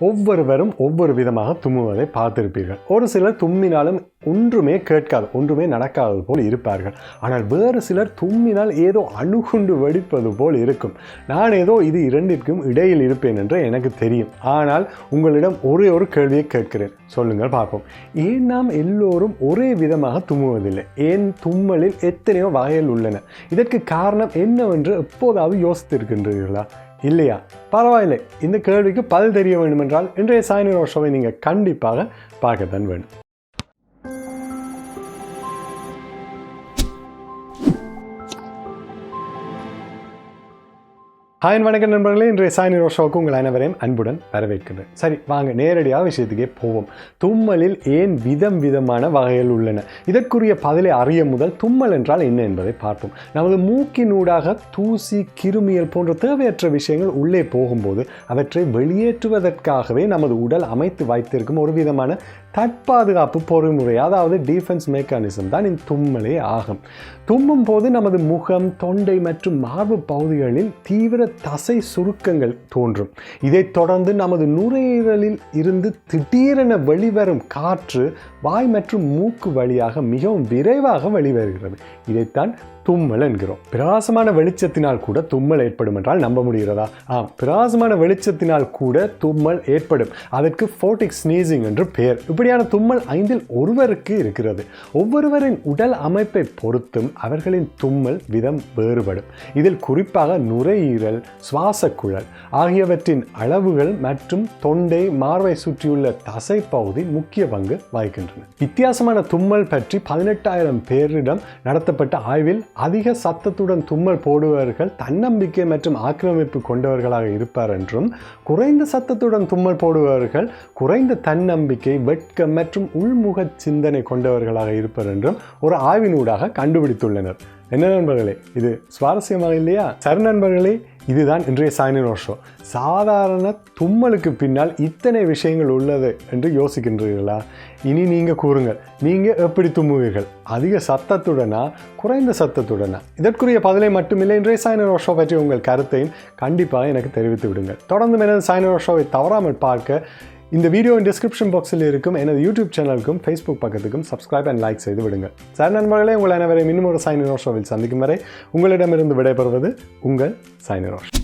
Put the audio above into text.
ஒவ்வொருவரும் ஒவ்வொரு விதமாக தும்முவதை பார்த்திருப்பீர்கள். ஒரு சிலர் தும்மினாலும் ஒன்றுமே கேட்காது, ஒன்றுமே நடக்காதது போல் இருப்பார்கள். ஆனால் வேறு சிலர் தும்மினால் ஏதோ அணுகுண்டு வெடிப்பது போல் இருக்கும். நான் ஏதோ இது இரண்டிற்கும் இடையில் இருப்பேன் என்று எனக்கு தெரியும். ஆனால் உங்களிடம் ஒரே ஒரு கேள்வியை கேட்கிறேன், சொல்லுங்கள் பார்ப்போம். ஏன் நாம் எல்லோரும் ஒரே விதமாக தும்முவதில்லை? ஏன் தும்மலில் எத்தனையோ வகைகள் உள்ளன? இதற்கு காரணம் என்னவென்று எப்போதாவது யோசித்திருக்கின்றீர்களா? இல்லையா? பரவாயில்லை. இந்த கேள்விக்கு பதில் தெரிய வேண்டுமென்றால் இன்றைய சாய்னி ரோஷோவை நீங்கள் கண்டிப்பாக பார்க்கத்தான் வேண்டும். ஹாய் வணக்கம் நண்பர்களே, இன்றைய சாய்னி ரோஷோவுக்கு உங்கள் அனைவரையும் அன்புடன் வரவேற்கிறேன். சரி, வாங்க நேரடியாக விஷயத்துக்கே போவோம். தும்மலில் ஏன் விதமான வகைகள் உள்ளன? இதற்குரிய பதிலை அறிய முதல் தும்மல் என்றால் என்ன என்பதை பார்ப்போம். நமது மூக்கினூடாக தூசி, கிருமியல் போன்ற தேவையற்ற விஷயங்கள் உள்ளே போகும்போது அவற்றை வெளியேற்றுவதற்காகவே நமது உடல் அமைத்து வைத்திருக்கும் ஒரு விதமான தற்பாதுகாப்பு பொறிமுறை, அதாவது டிஃபென்ஸ் மெக்கானிசம் தான் இந்த தும்மலே ஆகும். தும்மும் போது நமது முகம், தொண்டை மற்றும் மார்பு பகுதிகளில் தீவிர தசை சுருக்கங்கள் தோன்றும். இதைத் தொடர்ந்து நமது நுரையீரலில் இருந்து திடீரென வெளிவரும் காற்று வாய் மற்றும் மூக்கு வழியாக மிகவும் விரைவாக வெளிவருகிறது. இதைத்தான் தும்மல் என்கிறோம். பிரகாசமான வெளிச்சத்தினால் கூட தும்மல் ஏற்படும் என்றால் நம்ப முடிகிறதா? பிரகாசமான வெளிச்சத்தினால் கூட தும்மல் ஏற்படும். அதற்கு ஃபோட்டிக் ஸ்னீசிங் என்று பெயர். இப்படியான தும்மல் 5இல் ஒருவருக்கு இருக்கிறது. ஒவ்வொருவரின் உடல் அமைப்பை பொறுத்தும் அவர்களின் தும்மல் விதம் வேறுபடும். இதில் குறிப்பாக நுரையீரல், சுவாசக்குழல் ஆகியவற்றின் அளவுகள் மற்றும் தொண்டை, மார்பை சுற்றியுள்ள தசை பகுதி முக்கிய பங்கு வகிக்கின்றன. வித்தியாசமான தும்மல் பற்றி 18,000 பேரிடம் நடத்தப்பட்ட ஆய்வில் அதிக சத்தத்துடன் தும்மல் போடுபவர்கள் தன்னம்பிக்கை மற்றும் ஆக்கிரமிப்பு கொண்டவர்களாக இருப்பார் என்றும், குறைந்த சத்தத்துடன் தும்மல் போடுபவர்கள் குறைந்த தன்னம்பிக்கை, வெட்கம் மற்றும் உள்முக சிந்தனை கொண்டவர்களாக இருப்பார் என்றும் ஒரு ஆய்வினூடாக கண்டுபிடித்துள்ளனர். என்ன நண்பர்களே, இது சுவாரஸ்யமாக இல்லையா? சரி நண்பர்களே, இதுதான் இன்றைய சாய்னி ரோஷோ. சாதாரண தும்மலுக்கு பின்னால் இத்தனை விஷயங்கள் உள்ளது என்று யோசிக்கின்றீர்களா? இனி நீங்கள் கூறுங்கள், நீங்கள் எப்படி தும்முவீர்கள்? அதிக சத்தத்துடனா, குறைந்த சத்தத்துடனா? இதற்குரிய பதிலை மட்டுமில்லை, இன்றைய சாய்னி ரோஷோ பற்றி உங்கள் கருத்தையும் கண்டிப்பாக எனக்கு தெரிவித்து விடுங்கள். தொடர்ந்து எனது சாய்னி ரோஷோவை தவறாமல் பார்க்க இந்த வீடியோவின் டிஸ்கிரிப்ஷன் பாக்ஸில் இருக்கும் எனது யூடியூப் சேனலுக்கும் ஃபேஸ்புக் பக்கத்துக்கும் சப்ஸ்கிரைப் அண்ட் லைக் செய்து விடுங்கள். சார் நண்பர்களே, உங்கள் அனைவரையும் இன்னும் ஒரு சாய்னி ரோஷோவில் சந்திக்கும் வரை உங்களிடமிருந்து விடைபெறுவது உங்கள் சாய்னி ரோஷோ.